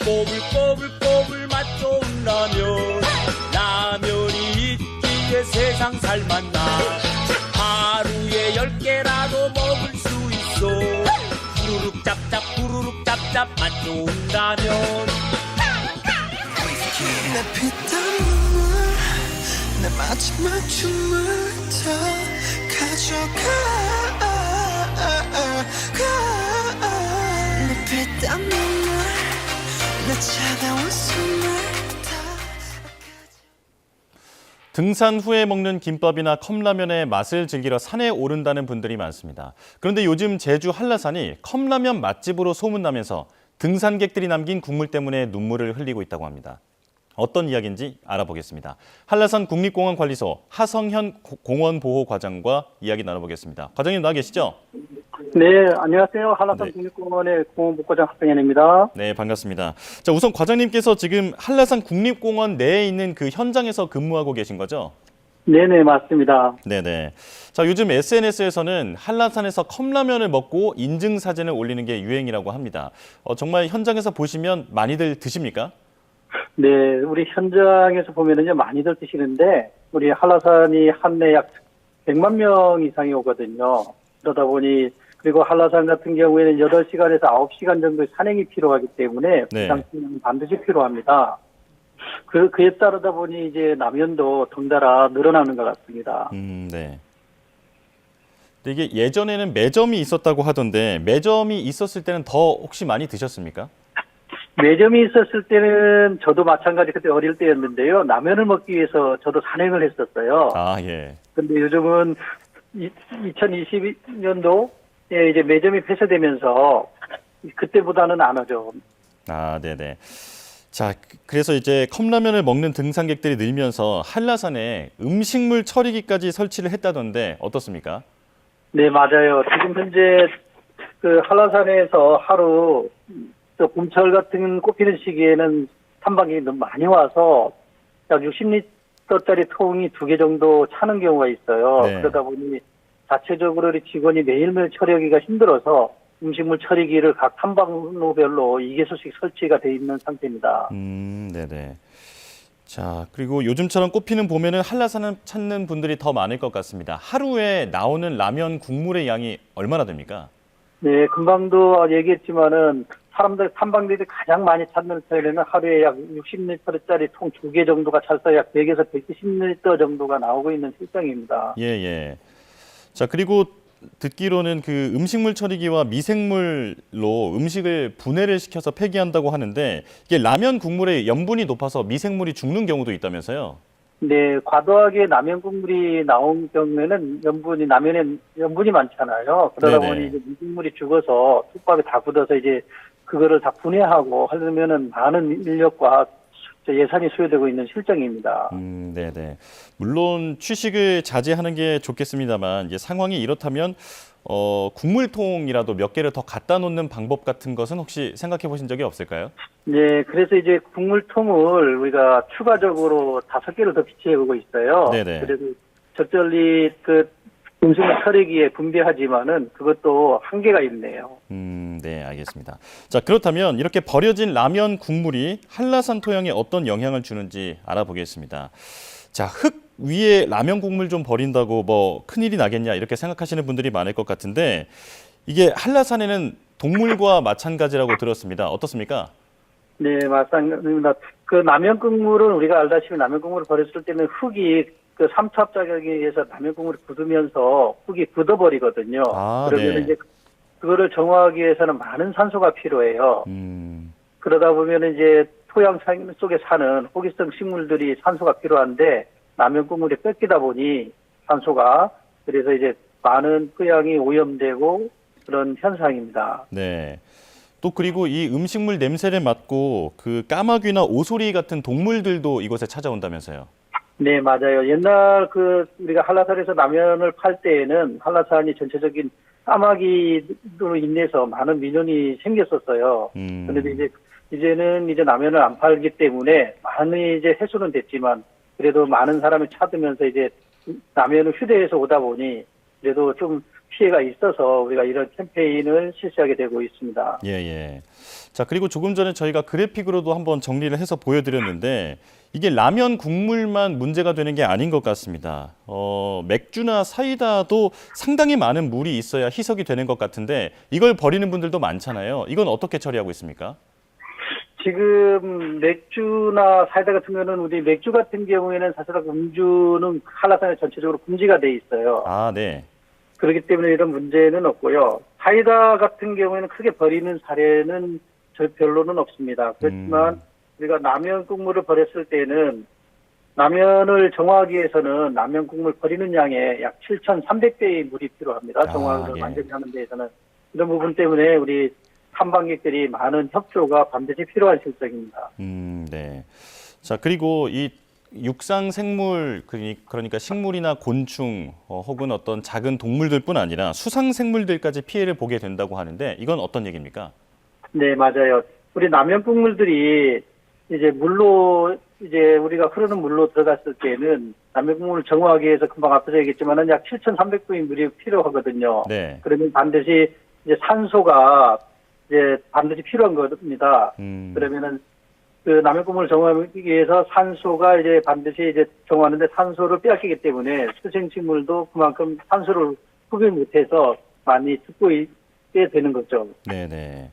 꼬불꼬불꼬불 맛 좋은 라면. 라면이 있기에 세상 살맛나. 하루에 10개라도 먹을 수 있어. 후루룩 짭짭 맛 좋은 라면. 내 피땀 눈물 내 마지막 춤을 다 가져가. 내 피땀 눈물 내 차가운 숨을 다. 등산 후에 먹는 김밥이나 컵라면의 맛을 즐기러 산에 오른다는 분들이 많습니다. 그런데 요즘 제주 한라산이 컵라면 맛집으로 소문나면서 등산객들이 남긴 국물 때문에 눈물을 흘리고 있다고 합니다. 어떤 이야기인지 알아보겠습니다. 한라산 국립공원 관리소 하성현 공원보호과장과 이야기 나눠보겠습니다. 과장님 나와 계시죠? 네, 안녕하세요. 한라산 국립공원의 공원복과장 하성현입니다. 네, 반갑습니다. 자, 우선 과장님께서 지금 한라산 국립공원 내에 있는 그 현장에서 근무하고 계신 거죠? 네네, 맞습니다. 네네. 자, 요즘 SNS에서는 한라산에서 컵라면을 먹고 인증사진을 올리는 게 유행이라고 합니다. 정말 현장에서 보시면 많이들 드십니까? 네, 우리 현장에서 보면은요, 많이들 드시는데, 우리 한라산이 한 해 약 100만 명 이상이 오거든요. 그러다 보니, 그리고 한라산 같은 경우에는 8시간에서 9시간 정도의 산행이 필요하기 때문에, 네. 비상식량은 반드시 필요합니다. 그에 따르다 보니 이제 라면도 덩달아 늘어나는 것 같습니다. 네. 근데 이게 예전에는 매점이 있었다고 하던데 매점이 있었을 때는 더 혹시 많이 드셨습니까? 매점이 있었을 때는 저도 마찬가지 그때 어릴 때였는데요. 라면을 먹기 위해서 저도 산행을 했었어요. 아, 예. 근데 요즘은 2022년도에 이제 매점이 폐쇄되면서 그때보다는 안 하죠. 아, 네네. 자, 그래서 이제 컵라면을 먹는 등산객들이 늘면서 한라산에 음식물 처리기까지 설치를 했다던데 어떻습니까? 네, 맞아요. 지금 현재 그 한라산에서 하루 또 봄철 같은 꽃피는 시기에는 탐방객이 너무 많이 와서 약 60리터짜리 통이 2개 정도 차는 경우가 있어요. 네. 그러다 보니 자체적으로 우리 직원이 매일매일 처리하기가 힘들어서 음식물 처리기를 각 탐방로별로 2개소씩 설치가 돼 있는 상태입니다. 네네. 자, 그리고 요즘처럼 꽃피는 봄에는 한라산을 찾는 분들이 더 많을 것 같습니다. 하루에 나오는 라면 국물의 양이 얼마나 됩니까? 네, 금방도 얘기했지만은 사람들 탐방들이 가장 많이 찾는 편에는 하루에 약 60리터짜리 통 2개 정도가 찰서 약 100에서 120리터 정도가 나오고 있는 실정입니다. 예, 예. 자, 그리고 듣기로는 그 음식물 처리기와 미생물로 음식을 분해를 시켜서 폐기한다고 하는데 이게 라면 국물에 염분이 높아서 미생물이 죽는 경우도 있다면서요? 네, 과도하게 라면 국물이 나온 경우에는 라면에 염분이 많잖아요. 그러다 네네. 보니 이제 미생물이 죽어서 솥밥에 다 굳어서 이제 그거를 다 분해하고 하려면은 많은 인력과 예산이 소요되고 있는 실정입니다. 네네. 물론 취식을 자제하는 게 좋겠습니다만 이제 상황이 이렇다면 국물통이라도 몇 개를 더 갖다 놓는 방법 같은 것은 혹시 생각해 보신 적이 없을까요? 네, 그래서 이제 국물통을 우리가 추가적으로 5개를 더 비치해 보고 있어요. 네네. 그래도 적절히 그 음식물 처리기에 분배하지만은 그것도 한계가 있네요. 네, 알겠습니다. 자, 그렇다면 이렇게 버려진 라면 국물이 한라산 토양에 어떤 영향을 주는지 알아보겠습니다. 자, 흙 위에 라면 국물 좀 버린다고 뭐 큰일이 나겠냐 이렇게 생각하시는 분들이 많을 것 같은데 이게 한라산에는 동물과 마찬가지라고 들었습니다. 어떻습니까? 네, 맞습니다. 그 라면 국물은 우리가 알다시피 라면 국물을 버렸을 때는 흙이 그 삼투압 작용에 의해서 라면 국물이 굳으면서 흙이 굳어버리거든요. 아, 그러면 네. 이제 그거를 정화하기 위해서는 많은 산소가 필요해요. 그러다 보면 이제 토양 속에 사는 호기성 식물들이 산소가 필요한데 라면 국물이 뺏기다 보니 산소가 그래서 이제 많은 토양이 오염되고 그런 현상입니다. 네. 또 그리고 이 음식물 냄새를 맡고 그 까마귀나 오소리 같은 동물들도 이곳에 찾아온다면서요. 네, 맞아요. 옛날 우리가 한라산에서 라면을 팔 때에는 한라산이 전체적인 까마귀로 인해서 많은 민원이 생겼었어요. 그런데 이제는 라면을 안 팔기 때문에 많이 이제 해소는 됐지만 그래도 많은 사람이 찾으면서 이제 라면을 휴대해서 오다 보니 그래도 좀 피해가 있어서 우리가 이런 캠페인을 실시하게 되고 있습니다. 예, 예. 자, 그리고 조금 전에 저희가 그래픽으로도 한번 정리를 해서 보여드렸는데 이게 라면 국물만 문제가 되는 게 아닌 것 같습니다. 맥주나 사이다도 상당히 많은 물이 있어야 희석이 되는 것 같은데 이걸 버리는 분들도 많잖아요. 이건 어떻게 처리하고 있습니까? 지금 맥주나 사이다 같은 경우는 우리 맥주 같은 경우에는 사실 음주는 한라산에 전체적으로 금지가 돼 있어요. 아, 네. 그렇기 때문에 이런 문제는 없고요. 사이다 같은 경우에는 크게 버리는 사례는 별로는 없습니다. 그렇지만 우리가 라면 국물을 버렸을 때는 라면을 정화하기 위해서는 라면 국물 버리는 양의 약 7,300배의 물이 필요합니다. 정화를 예. 완전히 하는 데에서는. 이런 부분 때문에 우리 탐방객들이 많은 협조가 반드시 필요한 실정입니다. 네. 자, 그리고 이 육상 생물, 그러니까 식물이나 곤충 혹은 어떤 작은 동물들뿐 아니라 수상 생물들까지 피해를 보게 된다고 하는데 이건 어떤 얘기입니까? 네, 맞아요. 우리 라면 국물들이 이제 물로 이제 우리가 흐르는 물로 들어갔을 때는 라면 국물을 정화하기 위해서 금방 앞서서 얘기했지만은 약 7,300분의 물이 필요하거든요. 네. 그러면 반드시 이제 산소가 이제 반드시 필요한 겁니다. 그러면은 그 라면 국물을 정화하기 위해서 산소가 이제 반드시 이제 정화하는데 산소를 빼앗기기 때문에 수생식물도 그만큼 산소를 흡입 못해서 많이 죽고 있게 되는 거죠. 네네.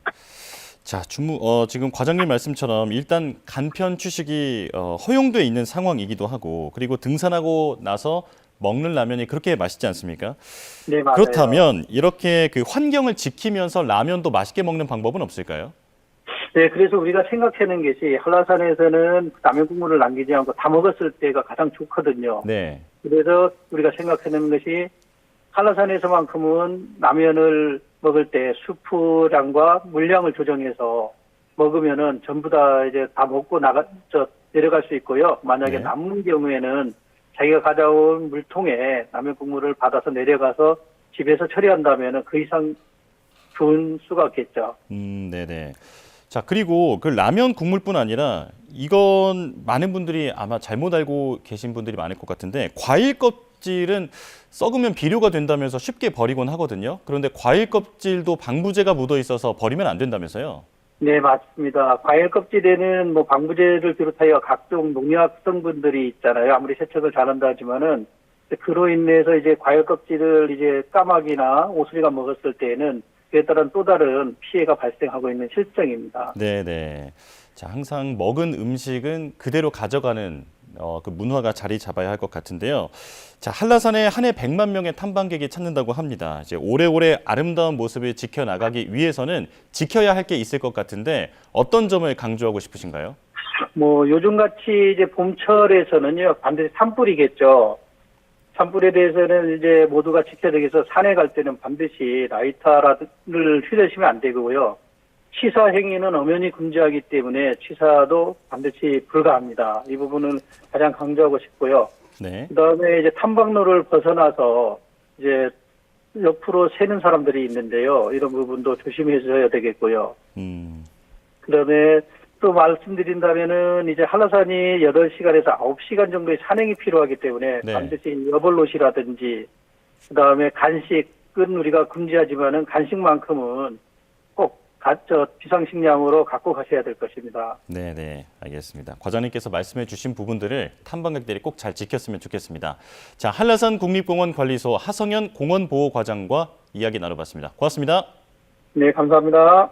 자, 지금 과장님 말씀처럼 일단 간편 취식이 허용돼 있는 상황이기도 하고 그리고 등산하고 나서 먹는 라면이 그렇게 맛있지 않습니까? 네, 맞아요. 그렇다면 이렇게 그 환경을 지키면서 라면도 맛있게 먹는 방법은 없을까요? 네, 그래서 우리가 생각하는 것이 한라산에서는 라면 국물을 남기지 않고 다 먹었을 때가 가장 좋거든요. 네. 그래서 우리가 생각하는 것이 한라산에서만큼은 라면을 먹을 때 수프량과 물량을 조정해서 먹으면은 전부 다 이제 다 먹고 내려갈 수 있고요. 만약에 네. 남는 경우에는 자기가 가져온 물통에 라면 국물을 받아서 내려가서 집에서 처리한다면은 그 이상 좋은 수가 없겠죠. 네네. 자, 그리고 그 라면 국물뿐 아니라 이건 많은 분들이 아마 잘못 알고 계신 분들이 많을 것 같은데 과일 껍질은 썩으면 비료가 된다면서 쉽게 버리곤 하거든요. 그런데 과일 껍질도 방부제가 묻어 있어서 버리면 안 된다면서요? 네, 맞습니다. 과일 껍질에는 뭐 방부제를 비롯하여 각종 농약 성분들이 있잖아요. 아무리 세척을 잘한다 하지만은 그로 인해서 이제 과일 껍질을 이제 까마귀나 오수리가 먹었을 때에는 그에 따른 또 다른 피해가 발생하고 있는 실정입니다. 네네. 자, 항상 먹은 음식은 그대로 가져가는 그 문화가 자리 잡아야 할 것 같은데요. 자, 한라산에 한 해 100만 명의 탐방객이 찾는다고 합니다. 이제 오래오래 아름다운 모습을 지켜나가기 위해서는 지켜야 할 게 있을 것 같은데 어떤 점을 강조하고 싶으신가요? 뭐 요즘같이 이제 봄철에서는요 반드시 산불이겠죠. 산불에 대해서는 이제 모두가 지켜야 되겠어. 산에 갈 때는 반드시 라이터를 휘두르시면 안 되고요. 취사 행위는 엄연히 금지하기 때문에 취사도 반드시 불가합니다. 이 부분은 가장 강조하고 싶고요. 네. 그다음에 이제 탐방로를 벗어나서 이제 옆으로 새는 사람들이 있는데요. 이런 부분도 조심해줘야 되겠고요. 그다음에 또 말씀드린다면은 이제 한라산이 8시간에서 9시간 정도의 산행이 필요하기 때문에 네. 반드시 여벌옷이라든지 그다음에 간식은 우리가 금지하지만은 간식만큼은 꼭 비상식량으로 갖고 가셔야 될 것입니다. 네네, 알겠습니다. 과장님께서 말씀해 주신 부분들을 탐방객들이 꼭 잘 지켰으면 좋겠습니다. 자, 한라산 국립공원 관리소 하성현 공원보호과장과 이야기 나눠봤습니다. 고맙습니다. 네, 감사합니다.